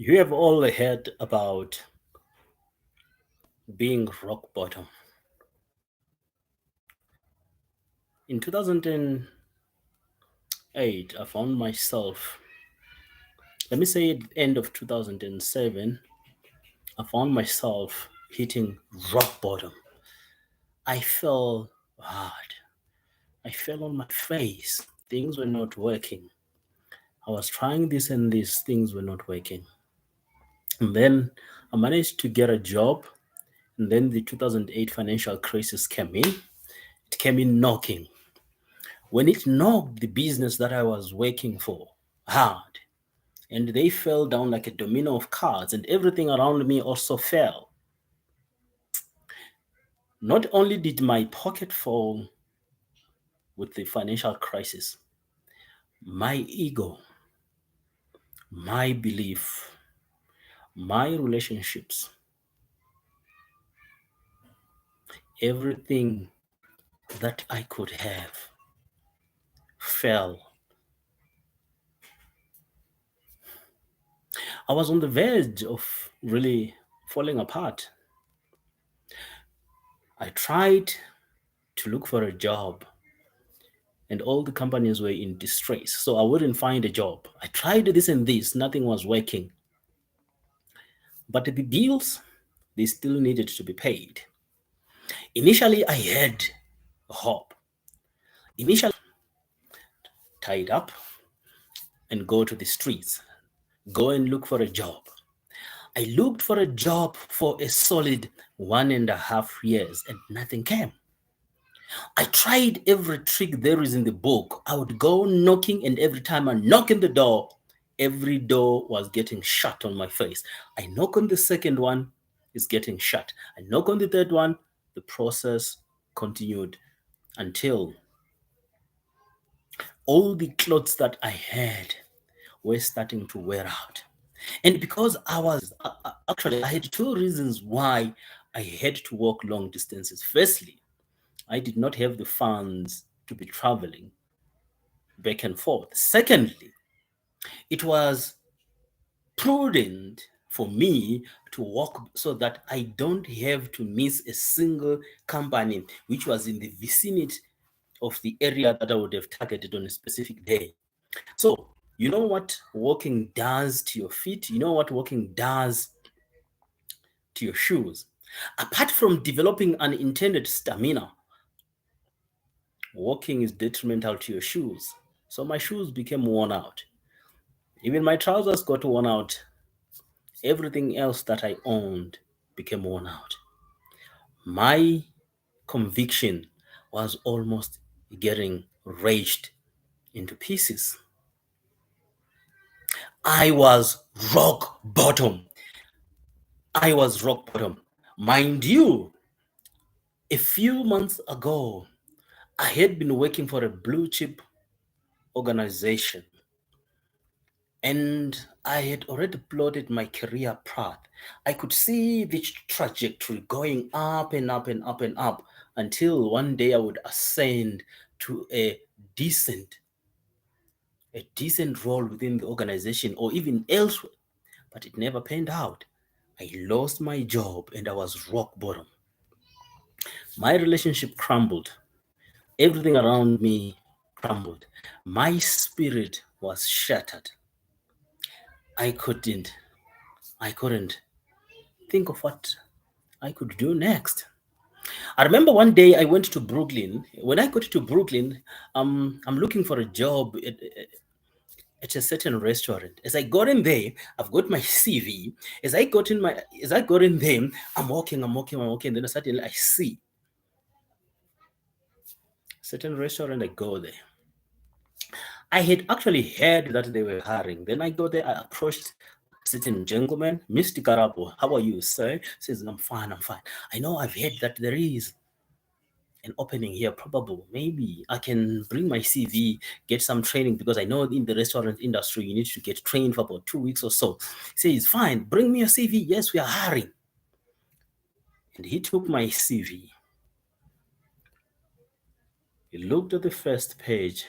You have all heard about being rock bottom. In 2008, I found myself, let me say at the end of 2007, I found myself hitting rock bottom. I fell hard. I fell on my face. Things were not working. I was trying this and these things were not working. And then I managed to get a job. And then the 2008 financial crisis came in. It came in knocking. When it knocked the business that I was working for hard, and they fell down like a domino of cards, and everything around me also fell. Not only did my pocket fall with the financial crisis, my ego, my belief, my relationships, everything that I could have fell. I was on the verge of really falling apart. I tried to look for a job, and all the companies were in distress, so I wouldn't find a job. I tried this and this, nothing was working. But the bills, they still needed to be paid. Initially, I had hope. Initially, tied up and go to the streets, go and look for a job. I looked for a job for a solid 1.5 years and nothing came. I tried every trick there is in the book. I would go knocking, and every time I knock in the door, every door was getting shut on my face. I knock on the second one, it's getting shut. I knock on the third one, the process continued until all the clothes that I had were starting to wear out. And because actually, I had two reasons why I had to walk long distances. Firstly, I did not have the funds to be traveling back and forth. Secondly, it was prudent for me to work so that I don't have to miss a single company which was in the vicinity of the area that I would have targeted on a specific day. So, you know what walking does to your feet? You know what walking does to your shoes? Apart from developing unintended stamina, walking is detrimental to your shoes. So my shoes became worn out. Even my trousers got worn out. Everything else that I owned became worn out. My conviction was almost getting raged into pieces. I was rock bottom. I was rock bottom. Mind you, a few months ago, I had been working for a blue chip organization, and I had already plotted my career path. I could see the trajectory going up and up and up and up until one day I would ascend to decent a decent role within the organization or even elsewhere. But it never panned out. I lost my job and I was rock bottom. My relationship crumbled. Everything around me crumbled. My spirit was shattered. I couldn't I couldn't think of what I could do next. I remember one day I went to Brooklyn. When I got to Brooklyn, I'm looking for a job at a certain restaurant. As I got in there, I've got my CV. As I got in there, I'm walking. Then suddenly I see certain restaurant. I go there. I had actually heard that they were hiring. Then I go there. I approached a certain gentleman, Mr. Karabo. How are you, sir? He says, I'm fine. I'm fine. I know I've heard that there is an opening here, probable. Maybe I can bring my CV, get some training because I know in the restaurant industry you need to get trained for about 2 weeks or so. He says, fine, bring me your CV. Yes, we are hiring. And he took my CV. He looked at the first page.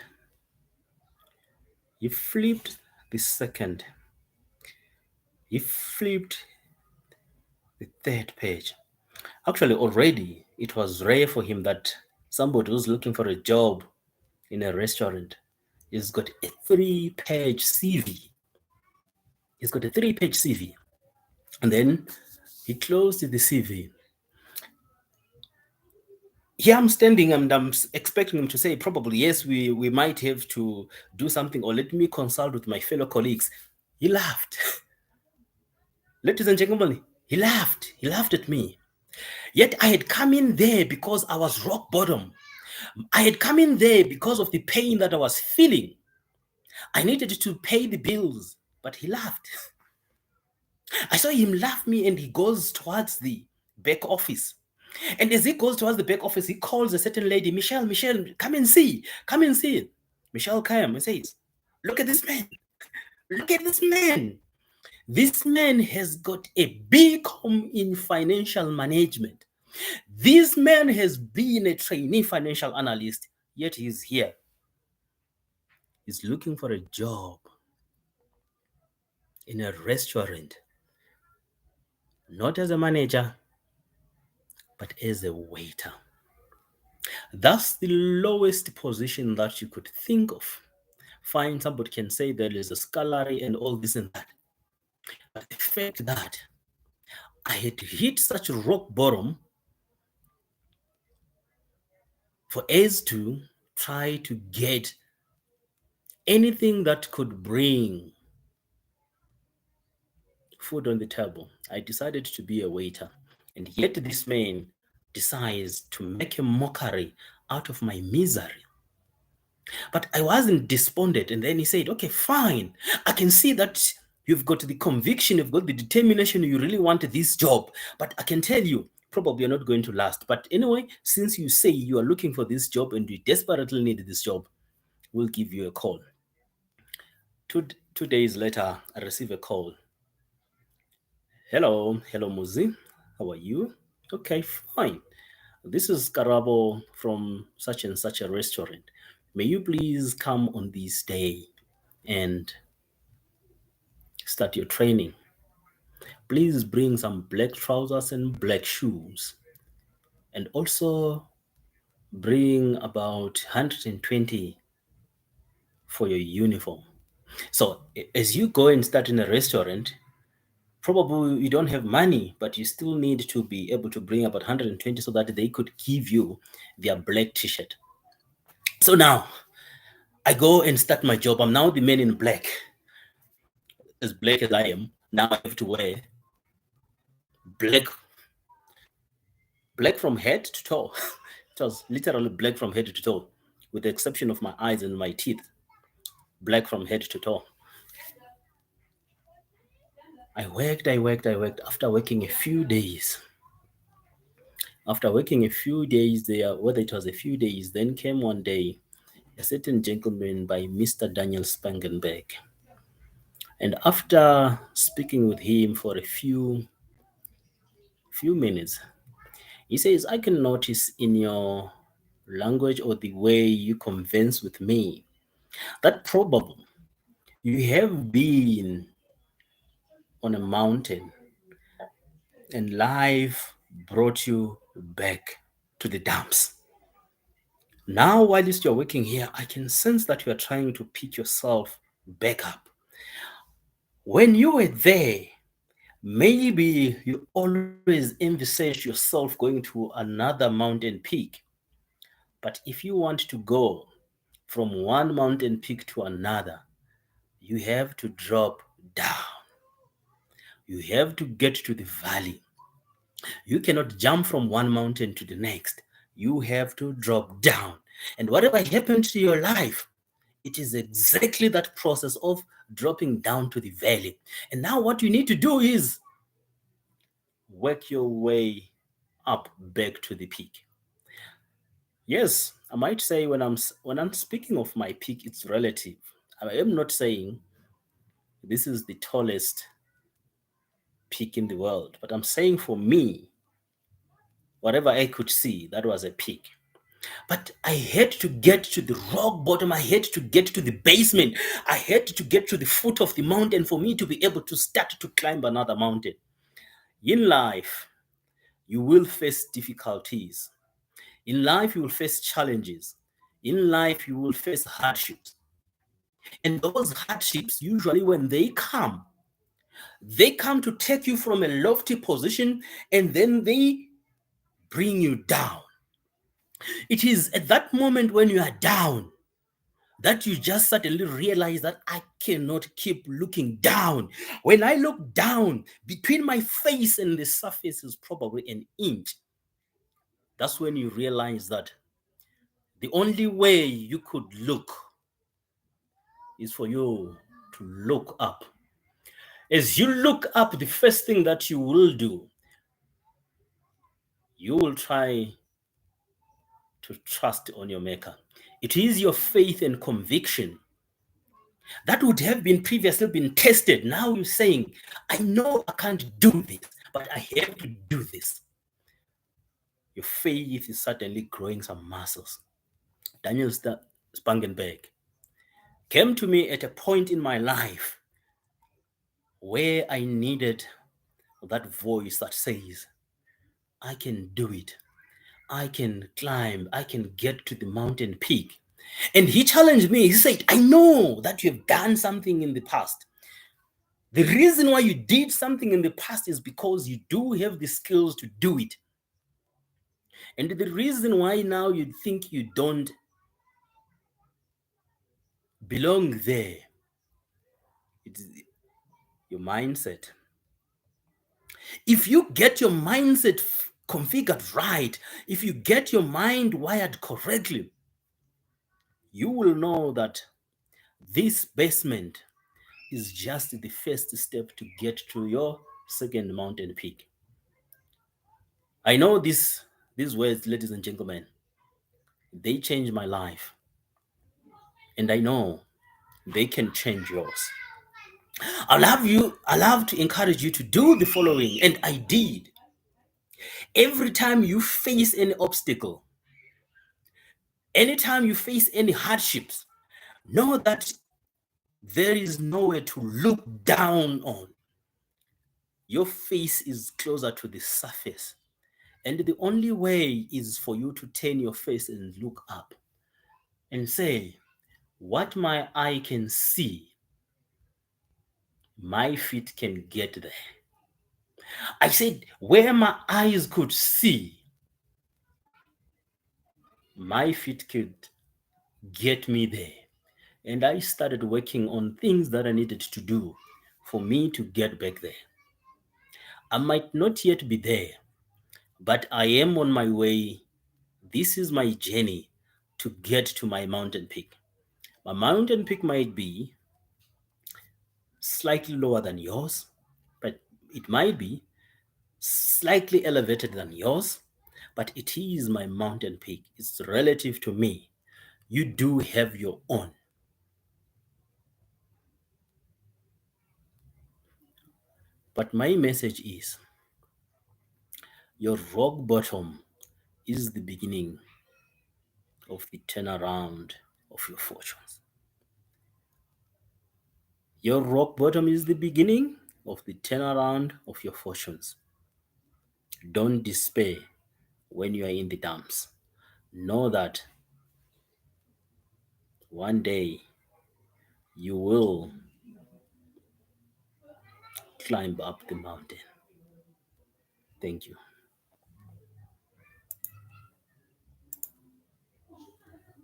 He flipped the second. He flipped the third page. Actually, already it was rare for him that somebody who's looking for a job in a restaurant has got a 3-page CV. He's got a 3-page CV. And then he closed the CV. Here I'm standing and I'm expecting him to say, probably, yes, we might have to do something, or let me consult with my fellow colleagues. He laughed. Ladies and gentlemen, he laughed. He laughed at me. Yet I had come in there because I was rock bottom. I had come in there because of the pain that I was feeling. I needed to pay the bills, but he laughed. I saw him laugh me, and he goes towards the back office. And as he goes towards the back office, he calls a certain lady, Michelle, come and see. Come and see. Michelle came and says, look at this man. Look at this man. This man has got a BCom in financial management. This man has been a trainee financial analyst, yet he's here. He's looking for a job in a restaurant, not as a manager, but as a waiter. That's the lowest position that you could think of. Fine, somebody can say there is a salary and all this and that. But the fact that I had hit such rock bottom for us to try to get anything that could bring food on the table, I decided to be a waiter. And yet this man decides to make a mockery out of my misery. But I wasn't despondent. And then he said, okay, fine. I can see that you've got the conviction, you've got the determination, you really want this job. But I can tell you, probably you're not going to last. But anyway, since you say you are looking for this job and you desperately need this job, we'll give you a call. Two days later, I receive a call. Hello, Muzi. How are you? Okay, fine. This is Karabo from such and such a restaurant. May you please come on this day and start your training? Please bring some black trousers and black shoes. And also bring about 120 for your uniform. So as you go and start in a restaurant, probably you don't have money, but you still need to be able to bring about 120 so that they could give you their black t-shirt. So now I go and start my job. I'm now the man in black. As black as I am, now I have to wear black from head to toe. It was literally black from head to toe, with the exception of my eyes and my teeth. Black from head to toe. I worked. After working a few days, there, whether it was a few days, then came one day a certain gentleman by Mr. Daniel Spangenberg. And after speaking with him for a few minutes, he says, I can notice in your language or the way you converse with me that probably you have been on a mountain and life brought you back to the dumps. Now, while you're working here, I can sense that you are trying to pick yourself back up. When you were there, maybe you always envisage yourself going to another mountain peak. But if you want to go from one mountain peak to another, you have to drop down. You have to get to the valley. You cannot jump from one mountain to the next. You have to drop down. And whatever happened to your life, it is exactly that process of dropping down to the valley. And now what you need to do is work your way up back to the peak. Yes, I might say when I'm speaking of my peak, it's relative. I am not saying this is the tallest peak in the world, but I'm saying for me, whatever I could see, that was a peak. But I had to get to the rock bottom. I had to get to the basement. I had to get to the foot of the mountain for me to be able to start to climb another mountain. In life, you will face difficulties. In life, you will face challenges. In life, you will face hardships. And those hardships, usually when they come to take you from a lofty position and then they bring you down. It is at that moment when you are down that you just suddenly realize that I cannot keep looking down. When I look down, between my face and the surface is probably an inch. That's when you realize that the only way you could look is for you to look up. As you look up, the first thing that you will do, you will try to trust on your maker. It is your faith and conviction that would have been previously been tested. Now you're saying, I know I can't do this, but I have to do this. Your faith is certainly growing some muscles. Daniel Spangenberg came to me at a point in my life where I needed that voice that says, I can do it. I can climb. I can get to the mountain peak. And he challenged me. He said, I know that you have done something in the past. The reason why you did something in the past is because you do have the skills to do it. And the reason why now you think you don't belong there, it's your mindset. If you get your mindset configured right, if you get your mind wired correctly, you will know that this basement is just the first step to get to your second mountain peak. I know these words, ladies and gentlemen, they changed my life. And I know they can change yours. I love to encourage you to do the following, and I did. Every time you face any obstacle, anytime you face any hardships, know that there is nowhere to look down on. Your face is closer to the surface. And the only way is for you to turn your face and look up and say, what my eye can see, my feet can get there. I said, where my eyes could see, my feet could get me there. And I started working on things that I needed to do for me to get back there. I might not yet be there, but I am on my way. This is my journey to get to my mountain peak. My mountain peak might be slightly lower than yours, but it might be slightly elevated than yours, but it is my mountain peak. It's relative to me. You do have your own. But my message is your rock bottom is the beginning of the turnaround of your fortunes. Your rock bottom is the beginning of the turnaround of your fortunes. Don't despair when you are in the dumps. Know that one day you will climb up the mountain. Thank you.